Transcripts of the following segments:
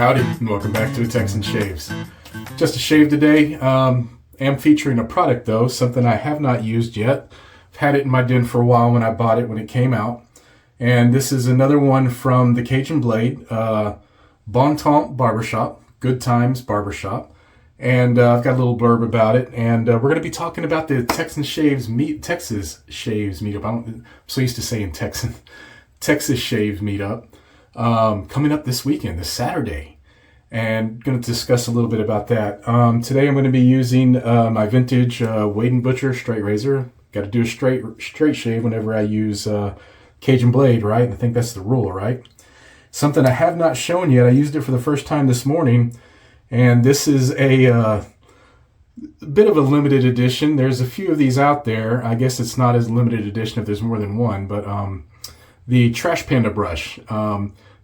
Howdy, and welcome back to the Texan Shaves. Just a shave today. Am featuring a product though, something I have not used yet. I've had it in my den for a while when I bought it when it came out. And this is another one from the Cajun Blade, Bon Temps Barbershop, Good Times Barbershop. And I've got a little blurb about it. And we're going to be talking about the Texas Shaves Meetup. I'm so used to saying Texas Shaves Meetup. Coming up this weekend, this Saturday, and going to discuss a little bit about that. Today I'm going to be using my vintage Wade & Butcher straight razor. Got to do a straight shave whenever I use Cajun Blade, right? I think that's the rule, right? Something I have not shown yet. I used it for the first time this morning, and this is a bit of a limited edition. There's a few of these out there. I guess it's not as limited edition if there's more than one, but the Trash Panda brush.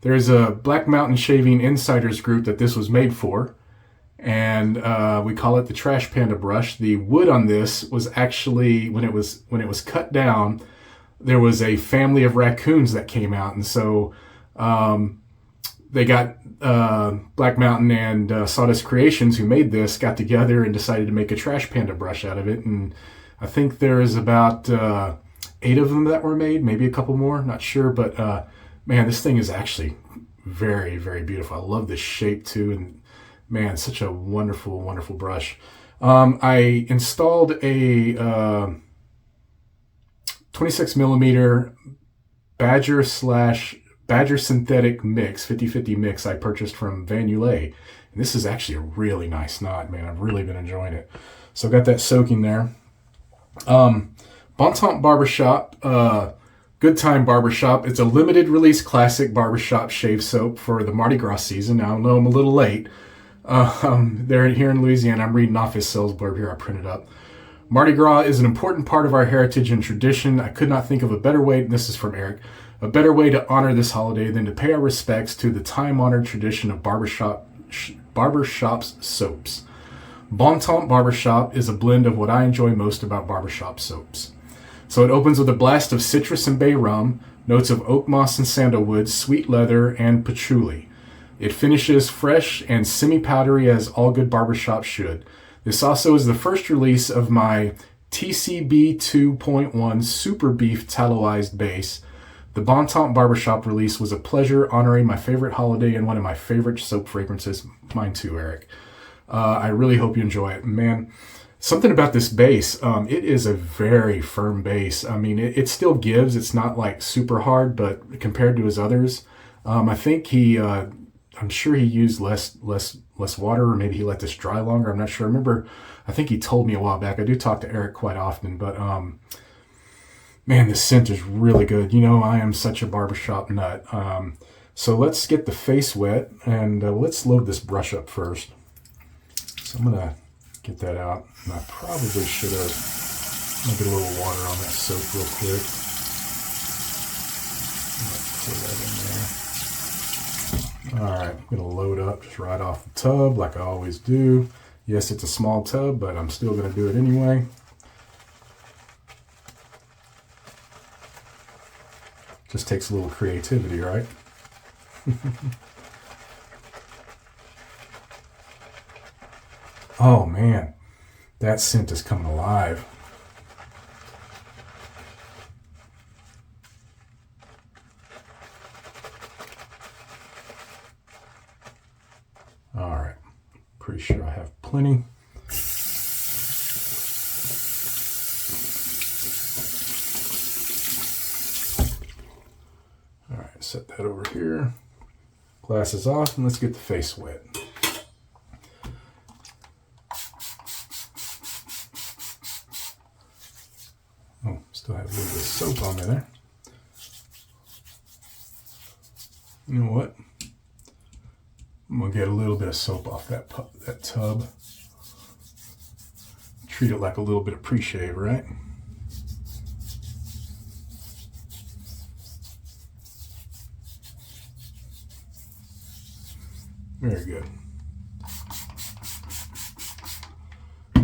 There's a Black Mountain Shaving Insiders group that this was made for, and we call it the Trash Panda brush. The wood on this was actually, when it was cut down, there was a family of raccoons that came out, and so they got Black Mountain and Sawdust Creations, who made this, got together and decided to make a Trash Panda brush out of it. And I think there's about 8 of them that were made, maybe a couple more, not sure, but man, this thing is actually very, very beautiful. I love this shape too, and man, such a wonderful, wonderful brush. I installed a 26 millimeter Badger synthetic mix, 50-50 mix I purchased from Van Ulay. And this is actually a really nice knot, man. I've really been enjoying it. So I got that soaking there. Bon Temps Barbershop, Good Time Barbershop. It's a limited release classic barbershop shave soap for the Mardi Gras season. Now, I know I'm a little late. They're here in Louisiana. I'm reading off his sales blurb here. I printed up. Mardi Gras is an important part of our heritage and tradition. I could not think of a better way, this is from Eric, a better way to honor this holiday than to pay our respects to the time-honored tradition of barbershop's soaps. Bon Temps Barbershop is a blend of what I enjoy most about barbershop soaps. So it opens with a blast of citrus and bay rum, notes of oak moss and sandalwood, sweet leather, and patchouli. It finishes fresh and semi-powdery as all good barbershops should. This also is the first release of my TCB 2.1 Super Beef Talloized Base. The Bon Temps Barbershop release was a pleasure, honoring my favorite holiday and one of my favorite soap fragrances. Mine too, Eric. I really hope you enjoy it. Man, something about this base, it is a very firm base. I mean, it still gives. It's not like super hard, but compared to his others, I think I'm sure he used less water, or maybe he let this dry longer. I'm not sure. I think he told me a while back. I do talk to Eric quite often, but man, this scent is really good. You know, I am such a barbershop nut. So let's get the face wet, and let's load this brush up first. So I'm gonna get that out, and I probably should have get a little water on that soap real quick. Pour that in there. All right, I'm gonna load up just right off the tub like I always do. Yes, it's a small tub, but I'm still gonna do it anyway. Just takes a little creativity, right? Oh man, that scent is coming alive. All right, pretty sure I have plenty. All right, set that over here. Glasses off, and let's get the face wet. Oh, still have a little bit of soap on there. You know what? I'm gonna get a little bit of soap off that tub. Treat it like a little bit of pre-shave, right? Very good.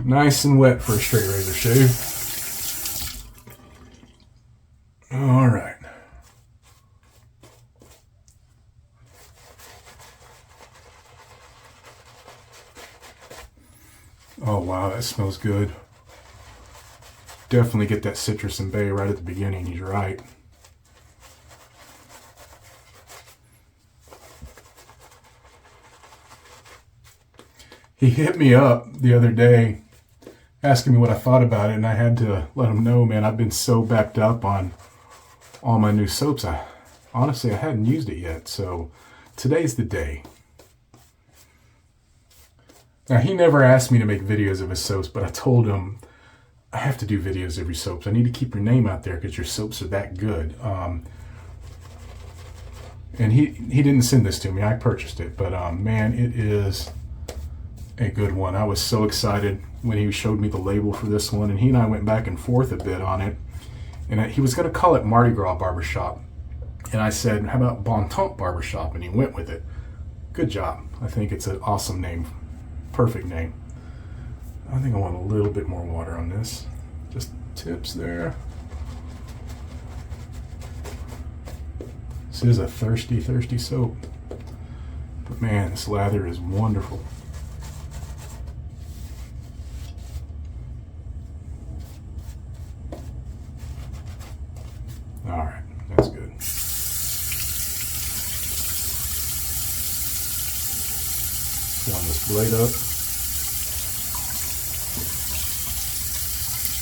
Nice and wet for a straight razor shave. All right. smells good. Definitely get that citrus and bay right at the beginning. He's right. He hit me up the other day asking me what I thought about it, and I had to let him know, man, I've been so backed up on all my new soaps. Honestly, I hadn't used it yet, so today's the day. Now, he never asked me to make videos of his soaps, but I told him I have to do videos of your soaps. I need to keep your name out there because your soaps are that good. And he didn't send this to me. I purchased it, but man, it is a good one. I was so excited when he showed me the label for this one, and he and I went back and forth a bit on it. And he was going to call it Mardi Gras Barbershop. And I said, how about Bon Temps Barbershop? And he went with it. Good job. I think it's an awesome name. Perfect name. I think I want a little bit more water on this. Just tips there. This is a thirsty, thirsty soap. But man, this lather is wonderful. All right, that's good. Line this blade up.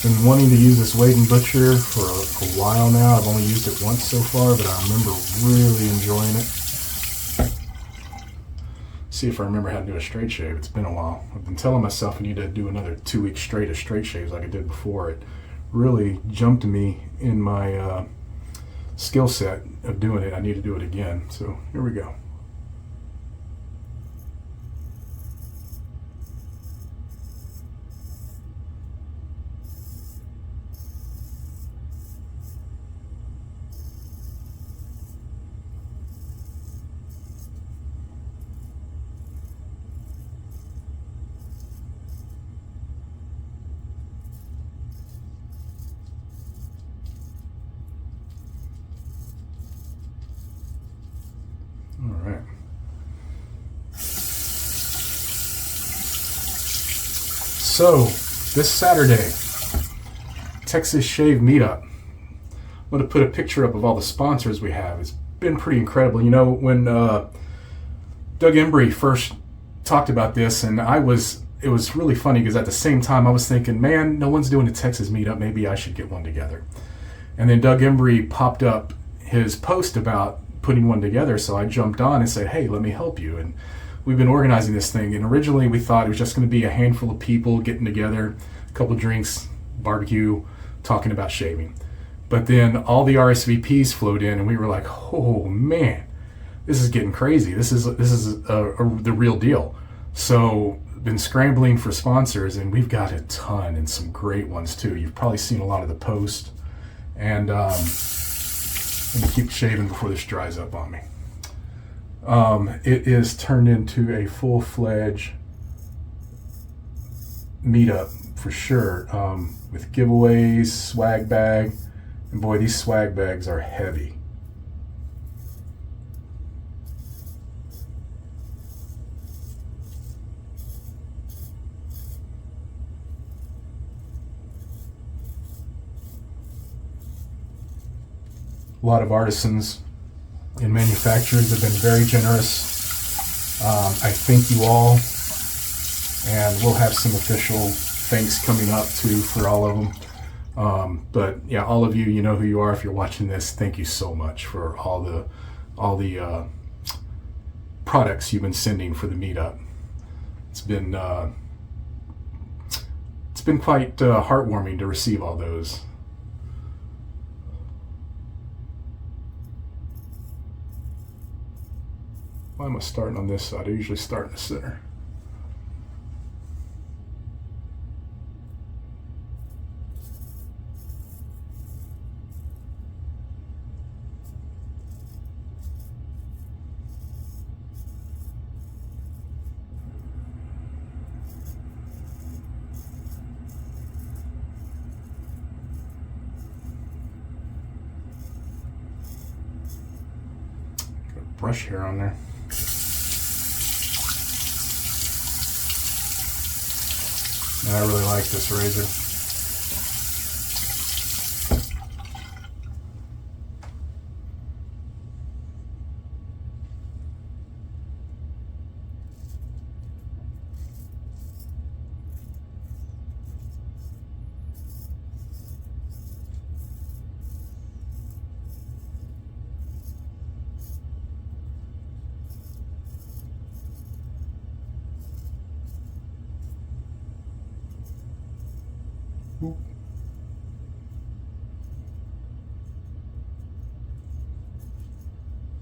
Been wanting to use this Wade & Butcher for a while now. I've only used it once so far, but I remember really enjoying it. See if I remember how to do a straight shave. It's been a while. I've been telling myself I need to do another 2 weeks straight of straight shaves like I did before. It really jumped me in my skill set of doing it. I need to do it again. So here we go. All right. So, this Saturday, Texas Shave Meetup. I'm going to put a picture up of all the sponsors we have. It's been pretty incredible. You know, when Doug Embry first talked about this, and it was really funny because at the same time I was thinking, man, no one's doing a Texas Meetup. Maybe I should get one together. And then Doug Embry popped up his post about putting one together, so I jumped on and said, hey, let me help you. And we've been organizing this thing, and originally we thought it was just going to be a handful of people getting together, a couple drinks, barbecue, talking about shaving. But then all the RSVPs flowed in, and we were like, oh man, this is getting crazy. This is the real deal. So been scrambling for sponsors, and we've got a ton and some great ones too. You've probably seen a lot of the posts, and let me keep shaving before this dries up on me. It is turned into a full-fledged meetup for sure, with giveaways, swag bag, and boy, these swag bags are heavy. A lot of artisans and manufacturers have been very generous. I thank you all, and we'll have some official thanks coming up too for all of them. But yeah, all of you, you know who you are if you're watching this. Thank you so much for all the products you've been sending for the meetup. It's been quite heartwarming to receive all those. Why am I starting on this side? I usually start in the center. Got a brush hair on there. I really like this razor.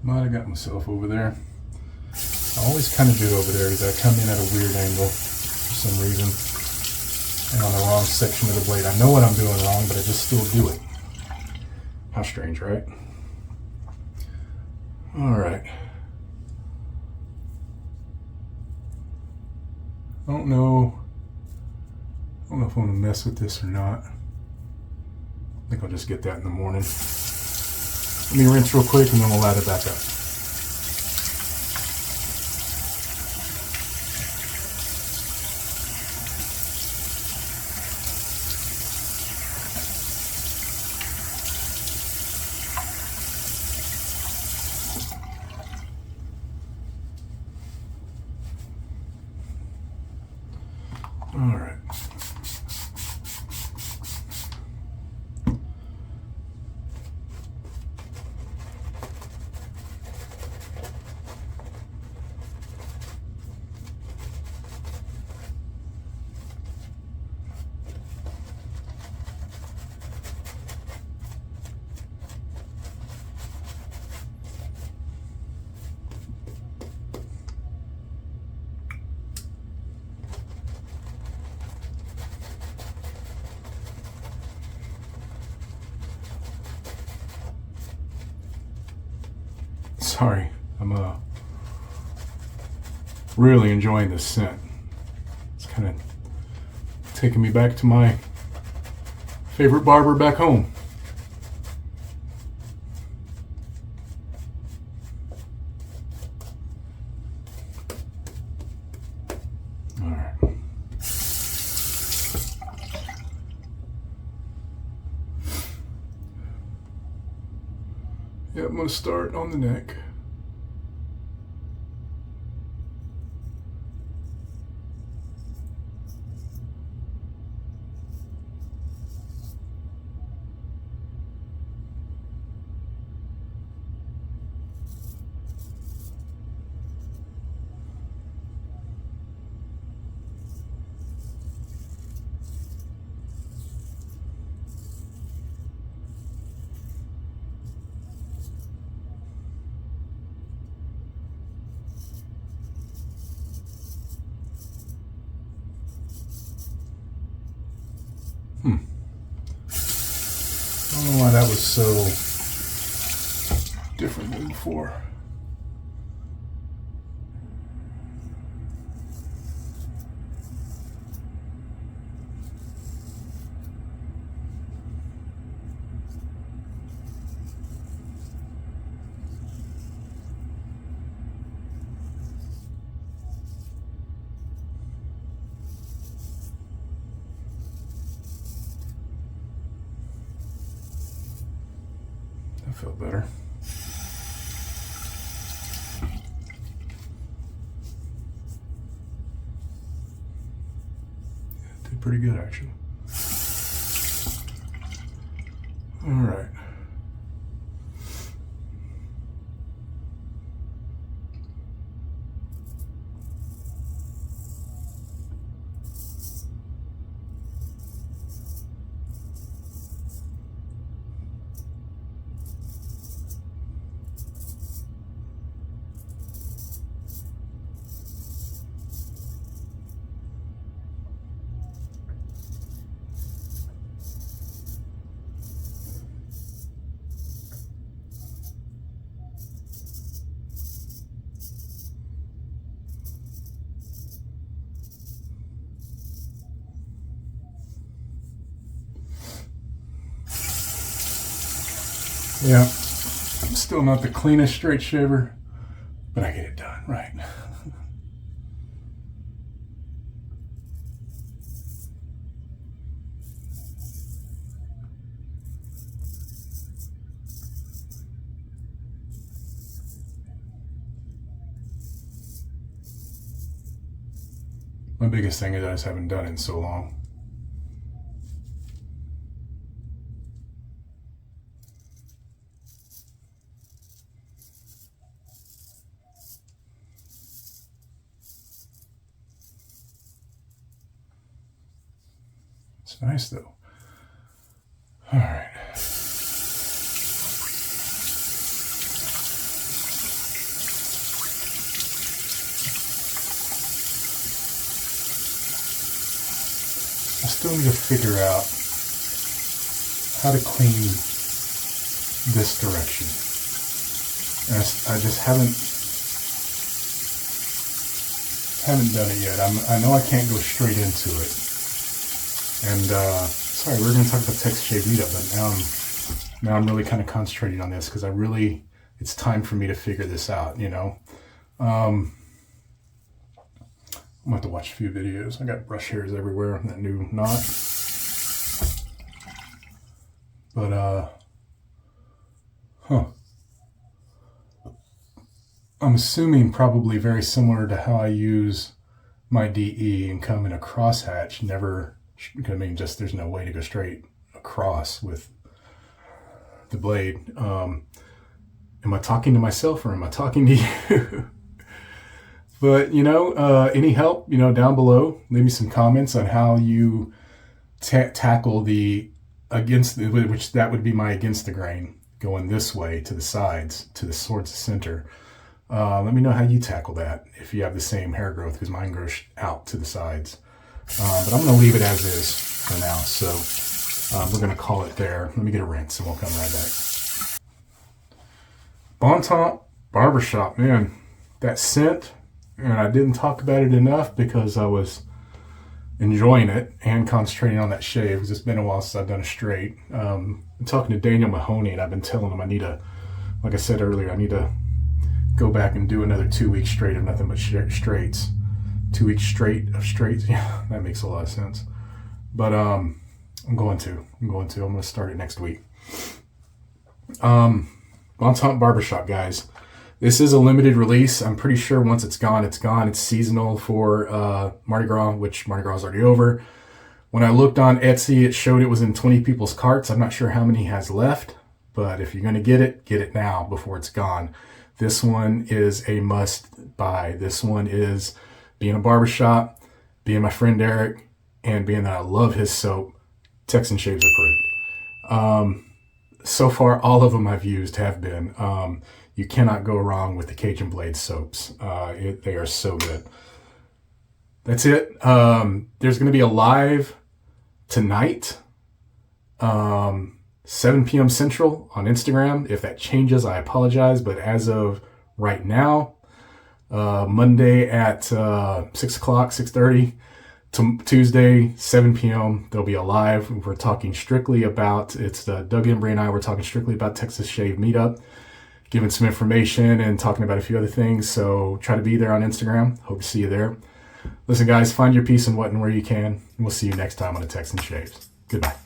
Might have got myself over there. I always kind of do over there because I come in at a weird angle for some reason and on the wrong section of the blade. I know what I'm doing wrong, but I just still do it. How strange, right? All right. I don't know if I'm gonna mess with this or not. I think I'll just get that in the morning. Let me rinse real quick and then we'll lather back up. All right. Sorry, I'm really enjoying this scent. It's kind of taking me back to my favorite barber back home. All right. Yeah, I'm going to start on the neck. I don't know why that was so different than before. I feel better. Yeah, did pretty good actually. All right. Yeah, I'm still not the cleanest straight shaver, but I get it done, right? My biggest thing is I just haven't done it in so long. It's nice though. All right. I still need to figure out how to clean this direction. And I just haven't done it yet. I know I can't go straight into it. And sorry, we were going to talk about Texas Shave Meetup, but now I'm really kind of concentrating on this because it's time for me to figure this out, you know. I'm going to have to watch a few videos. I got brush hairs everywhere on that new knot. But, I'm assuming probably very similar to how I use my DE and come in a crosshatch. I mean, just there's no way to go straight across with the blade. Am I talking to myself or am I talking to you? But, you know, any help, you know, down below, leave me some comments on how you tackle which that would be my against the grain, going this way to the sides, towards the center. Let me know how you tackle that if you have the same hair growth, because mine grows out to the sides. But I'm going to leave it as is for now. So we're going to call it there. Let me get a rinse and we'll come right back. Bon Temps Barbershop, man, that scent. And I didn't talk about it enough because I was enjoying it and concentrating on that shave because it's been a while since I've done a straight. I'm talking to Daniel Mahoney and I've been telling him like I said earlier, I need to go back and do another 2 weeks straight of nothing but straights. 2 weeks straight of straights. Yeah, that makes a lot of sense. But I'm going to start it next week. Bon Temps Barbershop, guys. This is a limited release. I'm pretty sure once it's gone, it's gone. It's seasonal for Mardi Gras, which Mardi Gras is already over. When I looked on Etsy, it showed it was in 20 people's carts. I'm not sure how many has left, but if you're going to get it now before it's gone. This one is a must buy. This one is being a barbershop, being my friend Eric, and being that I love his soap, Texan Shaves approved. So far, all of them I've used have been. You cannot go wrong with the Cajun Blade soaps. They are so good. That's it. There's going to be a live tonight, 7 p.m. Central on Instagram. If that changes, I apologize. But as of right now, Monday at 6 o'clock, 6:30, Tuesday, 7 p.m., there'll be a live. We're talking strictly about, it's Doug Embry and I, we're talking strictly about Texas Shave Meetup, giving some information and talking about a few other things. So try to be there on Instagram. Hope to see you there. Listen, guys, find your peace in what and where you can. And we'll see you next time on the Texan Shaves. Goodbye.